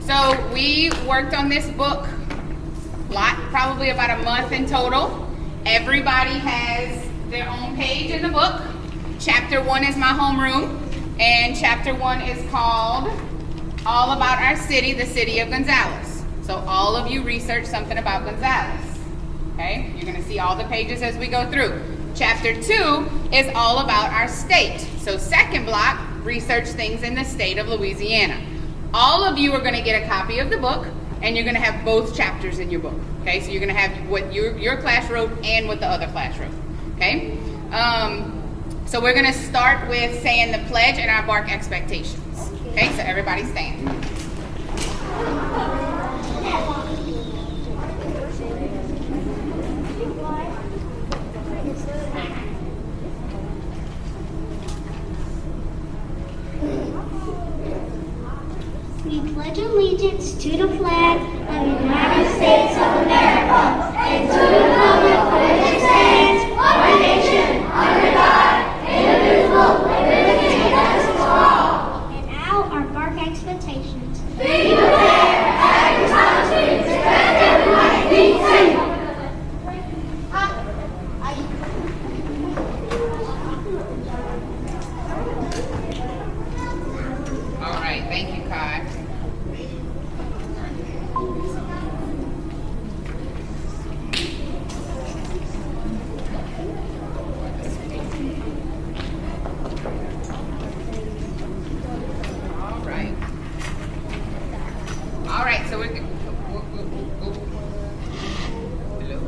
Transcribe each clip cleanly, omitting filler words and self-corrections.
So we worked on this book probably about a month in total. Everybody has their own page in the book. Chapter 1 is my homeroom, and chapter 1 is called All About Our City, the City of Gonzales. So all of you research something about Gonzales. Okay, you're going to see all the pages as we go through. Chapter 2 is all about our state. So second block, research things in the state of Louisiana. All of you are going to get a copy of the book, and you're going to have both chapters in your book. Okay, so you're going to have what your class wrote and what the other class wrote. Okay, so we're going to start with saying the pledge and our Bourque expectations. Okay, so everybody stand. We pledge allegiance to the flag of the United States of America and to the republic for which it stands, one nation, under God, indivisible, with liberty and justice for all. And now our Bourque expectations. Be prepared, act responsibly, respect everyone, be safe. All right, thank you, Kai. All right, so we're good. Hello.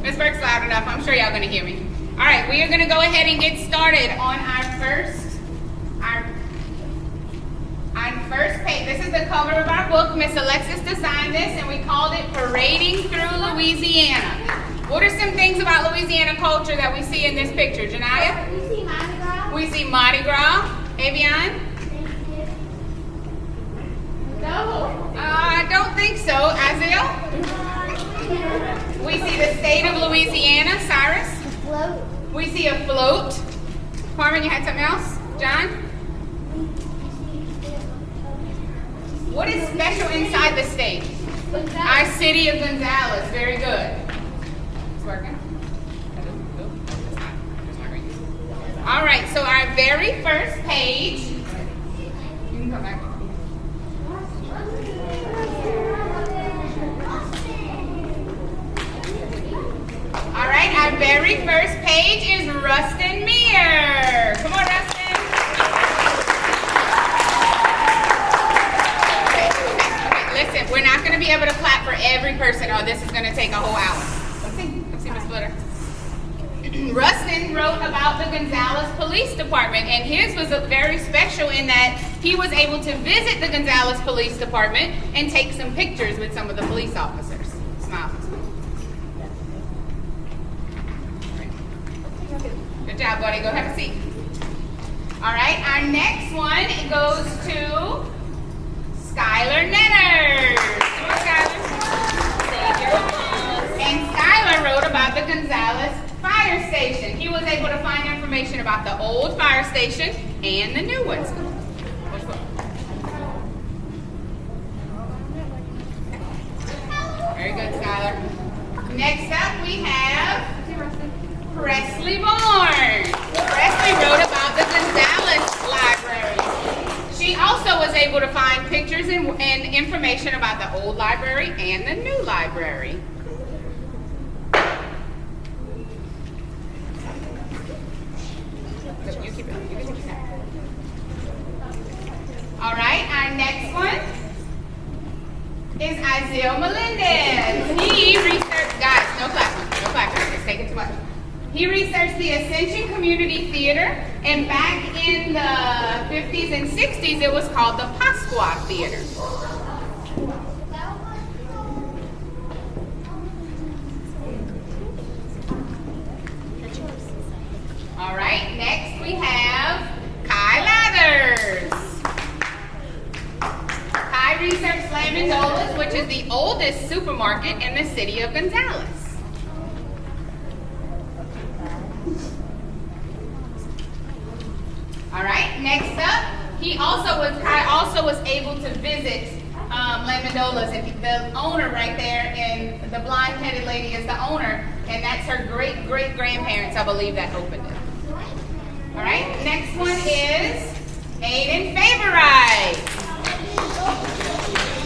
Miss Burke's loud enough. I'm sure y'all gonna hear me. All right, we are gonna go ahead and get started on our first page. This is the cover of our book. Miss Alexis designed this, and we called it Parading Through Louisiana. What are some things about Louisiana culture that we see in this picture, Janaya? We see Mardi Gras. We see Mardi Gras. Avion? No. I don't think so. Azil? We see the state of Louisiana. Cyrus? Float. We see a float. Carmen, you had something else? John? What is special inside the state? Our city of Gonzales. Very good. It's working. All right, so our very first page. You can come back. All right, our very first page is Rustin Meir. Come on, Rustin. Listen, we're not going to be able to clap for every person. Oh, this is going to take a whole hour. Let's see, Miss Flitter. Rustin wrote about the Gonzales Police Department, and his was very special in that he was able to visit the Gonzales Police Department and take some pictures with some of the police officers. Smile. Good job, buddy. Go have a seat. All right, our next one goes to Skylar Netters. Come on, Skylar. And Skylar wrote about the Gonzales Fire Station. He was able to find information about the old fire station and the new ones. Very good, Skylar. Next up, we have Presley Bourne. Presley wrote about the Gonzales Library. She also was able to find pictures and information about the old library and the new library. All right, our next one is Isaiah Melendez. He researched, guys, no clapping, it's taking too much. He researched the Ascension Community Theater, and back in the 50s and 60s, it was called the Pasqua Theater. All right, next we have Kai Lathers. Kai researched Lamandola's, which is the oldest supermarket in the city of Gonzales. All right, next up, I also was able to visit Lamandola's, and the owner right there, and the blonde-headed lady is the owner, and that's her great-great-grandparents, I believe, that opened it. All right, next one is Aiden Favorite.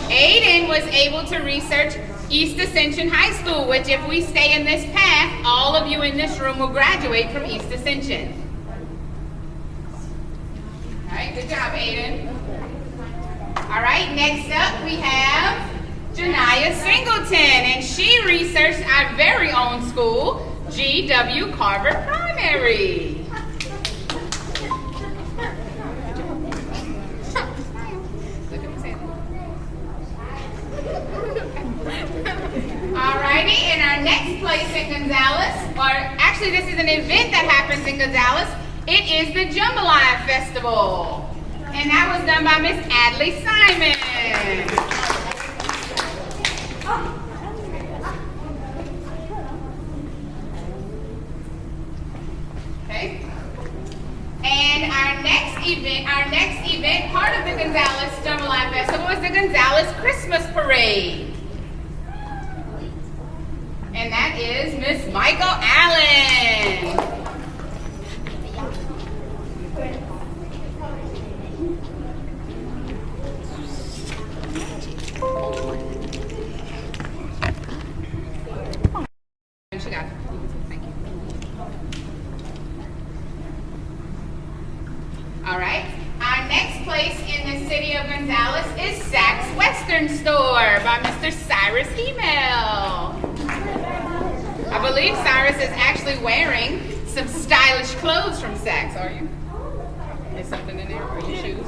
Aiden was able to research East Ascension High School, which if we stay in this path, all of you in this room will graduate from East Ascension. All right, good job, Aiden. All right, next up we have Janiyah Singleton, and she researched our very own school, G.W. Carver Primary. Alrighty, and our next place in Gonzales, or actually this is an event that happens in Gonzales, it is the Jambalaya Festival. And that was done by Miss Adley Simon. Okay. And our next event, part of the Gonzales Jambalaya Festival is the Gonzales Christmas Parade. And that is Miss Michael Allen. She got it. Thank you. All right. Our next place in the city of Gonzales is Saks Western Store by Mr. Cyrus Email. I believe Cyrus is actually wearing some stylish clothes from Saks, are you? Is something in there? Are you shoes?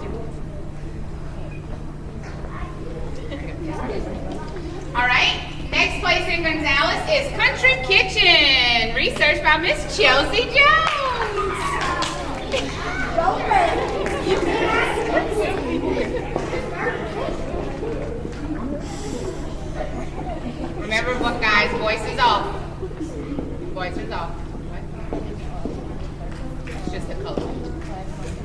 All right, next place in Gonzales is Country Kitchen, researched by Miss Chelsea Jones. Remember what, guys, voice is off. Voice is off. It's just a color.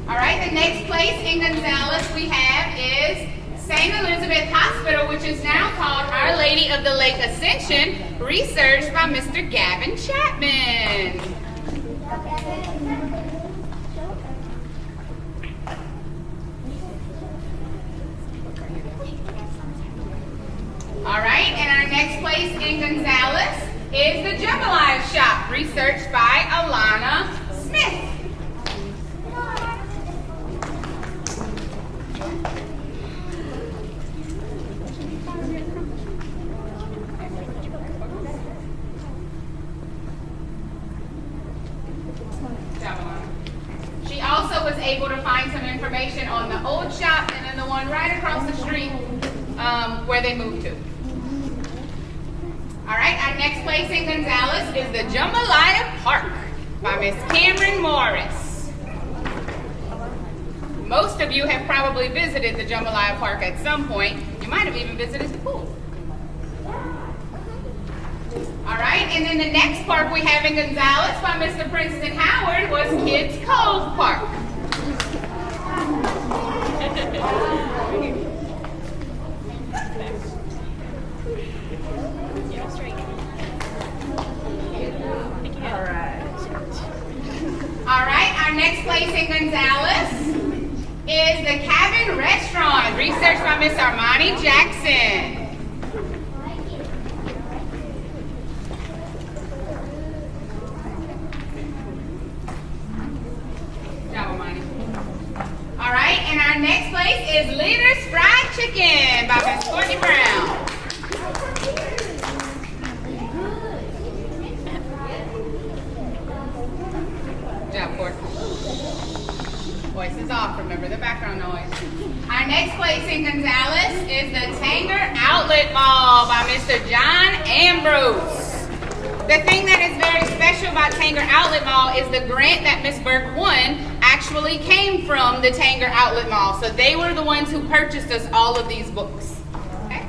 All right, the next place in Gonzales we have is St. Elizabeth Hospital, which is now called Our Lady of the Lake Ascension, researched by Mr. Gavin Chapman. All right, and our next place in Gonzales is the Jambalaya Shop, researched by Alana Smith. She also was able to find some information on the old shop and then the one right across the street where they moved to. All right, our next place in Gonzales is the Jambalaya Park by Miss Cameron Morris. Most of you have probably visited the Jambalaya Park at some point. You might have even visited the pool. All right, and then the next park we have in Gonzales by Mr. Princeton Howard was Kids Cove Park. All right, our next place in Gonzales is the Cabin Restaurant, researched by Miss Armani Jackson. All right, and our next place is Leader's Fried Chicken by Miss Courtney Brown. Good job, Courtney. Voice is off, remember the background noise. Our next place in Gonzales is the Tanger Outlet Mall by Mr. John Ambrose. The thing that is very special about Tanger Outlet Mall is the grant that Miss Burke won actually came from the Tanger Outlet Mall. So they were the ones who purchased us all of these books. Okay?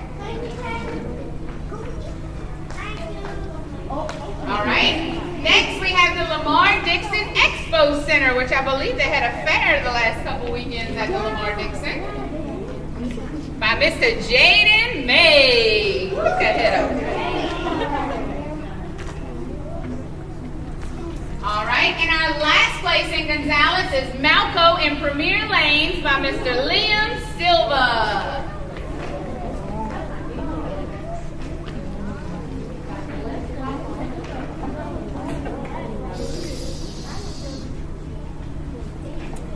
All right. Next we have the Lamar Dixon Expo Center, which I believe they had a fair the last couple weeks. Weekends at the Lamar Dixon by Mr. Jaden May. Look that head up. All right, and our last place in Gonzales is Malco in Premier Lanes by Mr. Liam Silva.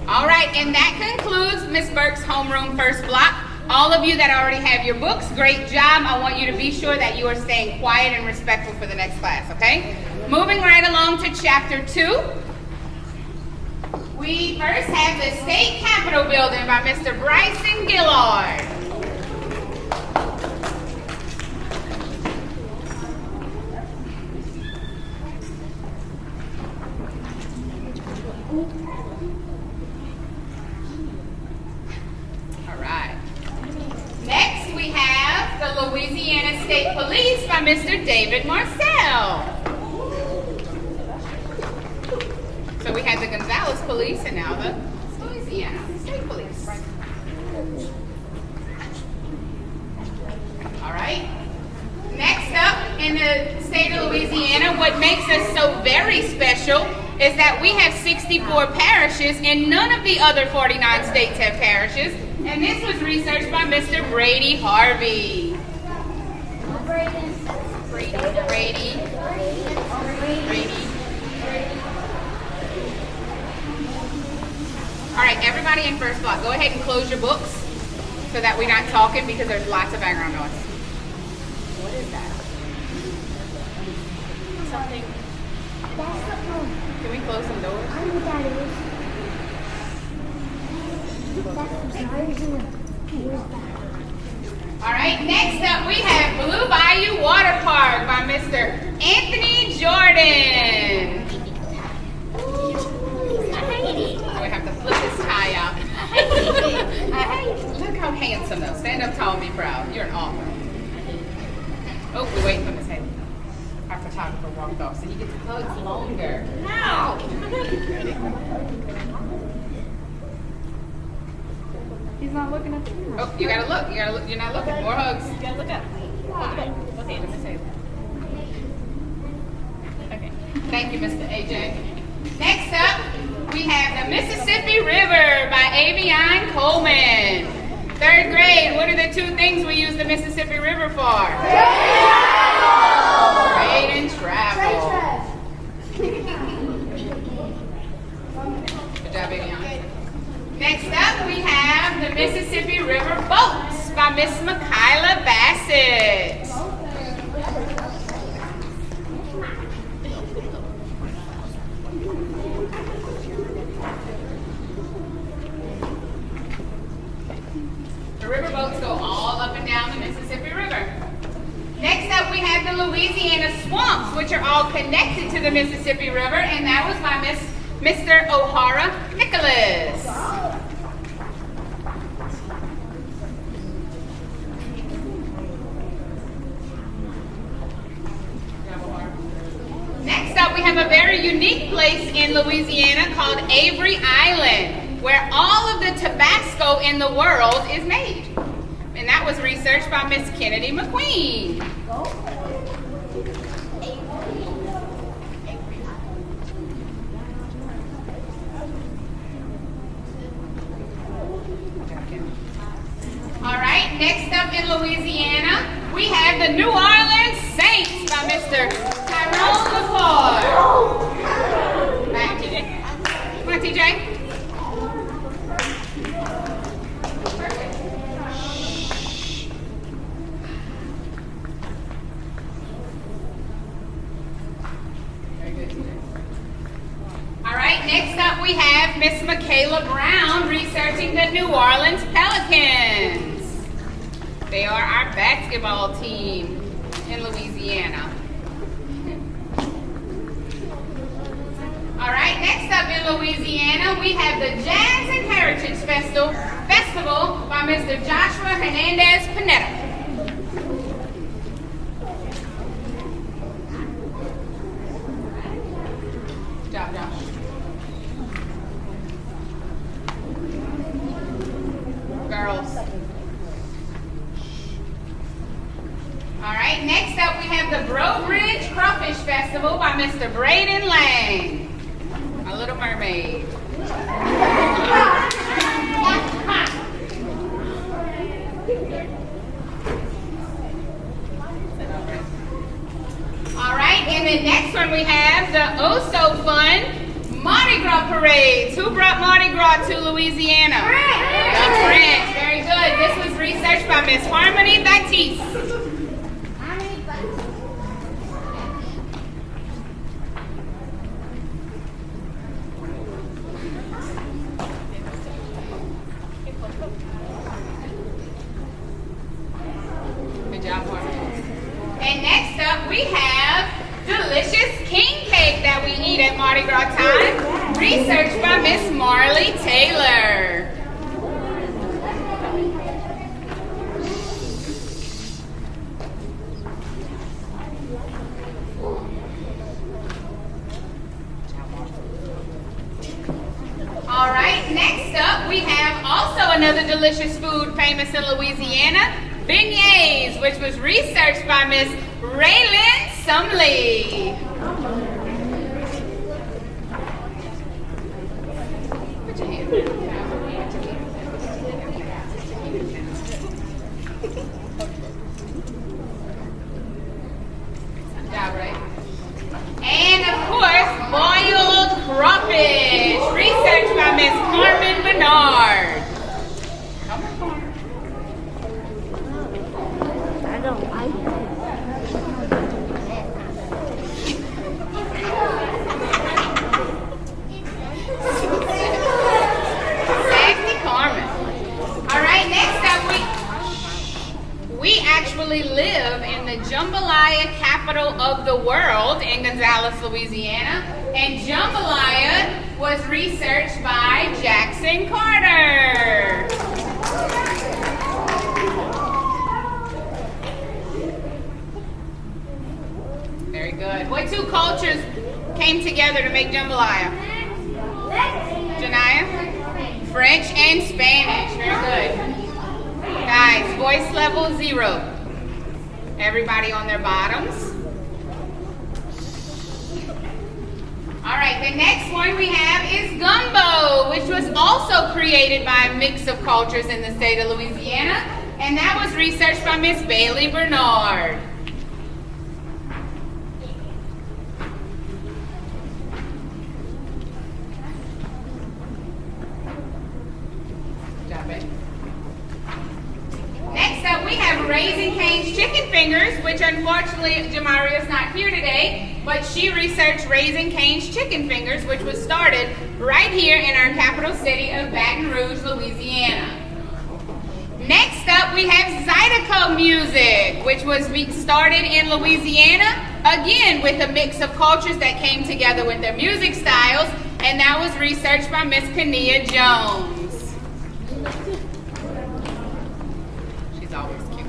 All right, and that concludes Miss Burke's homeroom first block. All of you that already have your books, great job. I want you to be sure that you are staying quiet and respectful for the next class, okay? Moving right along to chapter 2. We first have the State Capitol building by Mr. Bryson Gillard. Next, we have the Louisiana State Police by Mr. David Marcel. So we had the Gonzales Police and now the Louisiana State Police. All right. Next up, in the state of Louisiana, what makes us so very special is that we have 64 parishes and none of the other 49 states have parishes. And this was researched by Mr. Brady Harvey. Brady. All right, everybody in first block, go ahead and close your books so that we're not talking because there's lots of background noise. What is that? Something. That's the phone. Can we close some doors? I know what that is. All right, next up we have Blue Bayou Water Park by Mr. Anthony Jordan. We have to flip this tie out. Look how handsome though. Stand up tall and be proud. You're an author. Oh, we're waiting for Miss Haley. Our photographer walked off, so he gets hugs longer. No! He's not looking at the camera. Oh, you gotta look. You gotta look. You're not looking. More hugs. You gotta look up. Look up. Okay, let me say that. Okay. Thank you, Mr. AJ. Next up, we have the Mississippi River by Avion Coleman. 3rd grade, what are the 2 things we use the Mississippi River for? Trade and travel. Good job, Avion. Next up, we have the Mississippi River Boats by Miss Michaela Bassett. The river boats go all up and down the Mississippi River. Next up, we have the Louisiana swamps, which are all connected to the Mississippi River, and that was by Mr. O'Hara Nicholas. Next up, we have a very unique place in Louisiana called Avery Island, where all of the Tabasco in the world is made. And that was researched by Miss Kennedy McQueen. All right, next up in Louisiana, we have the New Orleans Saints by Mr. Tyrone LaFleur. Back, TJ. Come on, TJ. All right, next up we have Miss Michaela Brown researching the New Orleans Pelicans. They are our basketball team in Louisiana. All right, next up in Louisiana, we have the Jazz and Heritage Festival by Mr. Joshua Hernandez Panetta. Good job, Josh. Breaux Bridge Crawfish Festival by Mr. Braden Lang. A Little Mermaid. All right, and the next one we have the oh-so-fun Mardi Gras parades. Who brought Mardi Gras to Louisiana? The French. Very good. This was researched by Miss Harmony Baptiste. Good job, Harmony. And next up we have delicious king cake that we eat at Mardi Gras time, researched by Miss Marley Taylor. All right, next up we have also another delicious food famous in Louisiana, beignets, which was researched by Miss Raylan Sumley. Put your hand down. Good job, right? And of course, boiled crawfish, researched by Miss Carmen Bernard. Come on, Carmen. I don't like it. Sassy Carmen. All right, next up we actually live in the jambalaya capital of the world in Gonzales, Louisiana. And jambalaya was researched by Jackson Carter. Very good. What two cultures came together to make jambalaya? Janaya? French and Spanish. Very good. Guys, voice level 0. Everybody on their bottoms. All right, the next one we have is gumbo, which was also created by a mix of cultures in the state of Louisiana, and that was researched by Miss Bailey Bernard. Good job, babe. Next up, we have Raising Cane's chicken fingers, which unfortunately Jamaria is not here today, but she researched Raising Cane's chicken fingers, which was started right here in our capital city of Baton Rouge, Louisiana. Next up, we have Zydeco music, which was started in Louisiana, again with a mix of cultures that came together with their music styles, and that was researched by Miss Kania Jones. Always cute.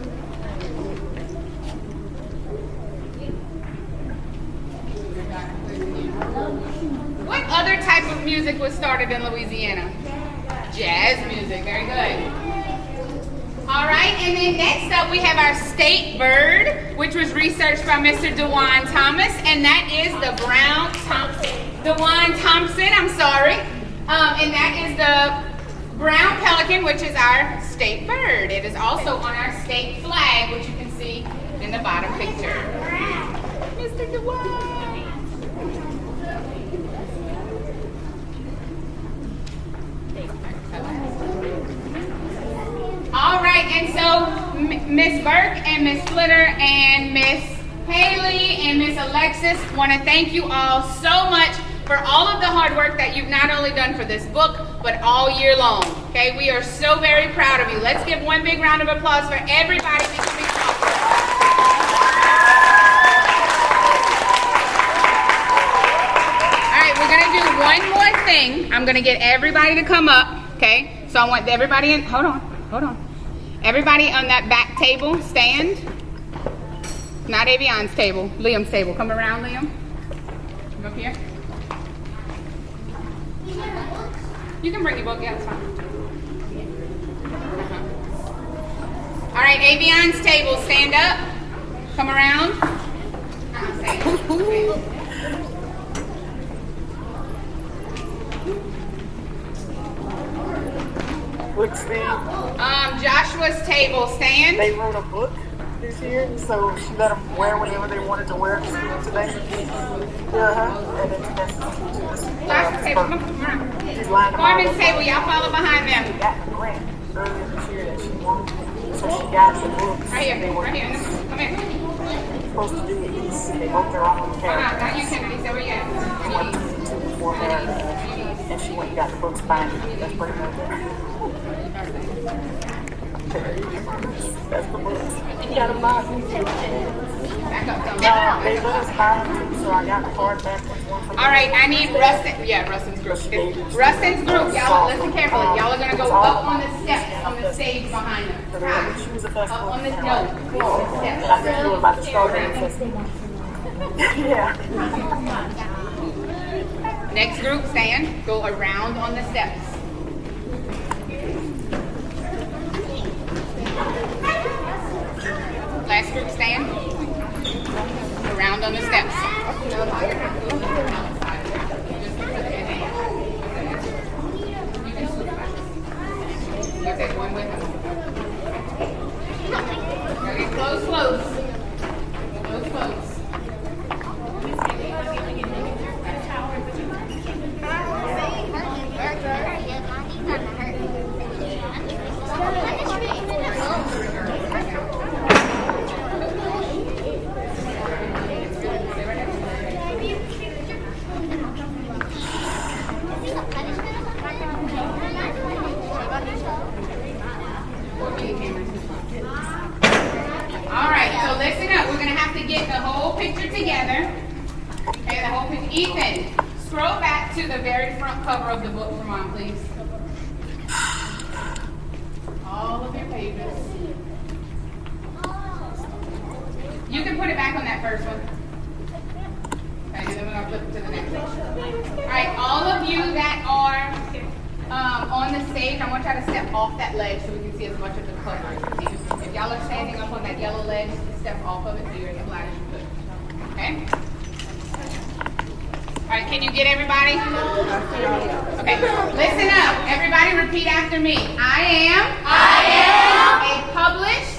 What other type of music was started in Louisiana? Jazz music, very good. All right, and then next up we have our state bird, which was researched by Mr. DeJuan Thomas, and that is the brown DeJuan Thompson, I'm sorry. And that is the brown pelican, which is our state bird. It is also on our state flag, which you can see in the bottom picture. Mr. DeWine. All right, and so Miss Bourque and Miss Flitter and Miss Haley and Miss Alexis want to thank you all so much for all of the hard work that you've not only done for this book, but all year long. Okay, we are so very proud of you. Let's give one big round of applause for everybody becoming authors. All right, we're gonna do one more thing. I'm gonna get everybody to come up, okay? So I want everybody in, hold on. Everybody on that back table, stand. Not Avion's table, Liam's table. Come around, Liam. Come up here. You can bring your book, yeah, that's fine. All right, Avion's table, stand up. Come around. Look, Steve, Joshua's table, stand. they wrote a book this year, so she let them wear whatever they wanted to wear to school today. And it's Joshua's table, come on. she's lined them all Foreman's up. table, y'all follow behind them. She got the grant earlier this year that she wanted, so she got the books. Right They here, were right here. Come here. supposed to do it east. They wrote their own Not characters. you, Kennedy. So where you at? For her, and she went and got the books binded. That's pretty much it. That's the books. You got them binded. Back up, They let us bind them, so I got the card back. All right, I need Rustin. Yeah, Rustin's group. Rustin's group, y'all listen carefully. Y'all are gonna go up on the steps on the stage behind them. She was the best Up on one. the And steps. I think you were about to start it. Yeah. Next group, stand. Go around on the steps. Last group, stand. Around on the steps. You take one with them. Okay, close, close. Close, close. Alright, so listen up. We're going to have to get the whole picture together. Okay, the whole picture. Ethan, scroll back to the very front cover of the book for Mom, please. All of your pages. You can put it back on that first one. Okay, and then we're going to flip it to the next one. Alright, all of you that are on the stage, I want y'all to step off that ledge so we can see as much of the cover as you can. If y'all are standing up on that yellow ledge, step off of it so you're as flat as you could. Okay? Alright, can you get everybody? Okay, listen up. Everybody repeat after me. I am a published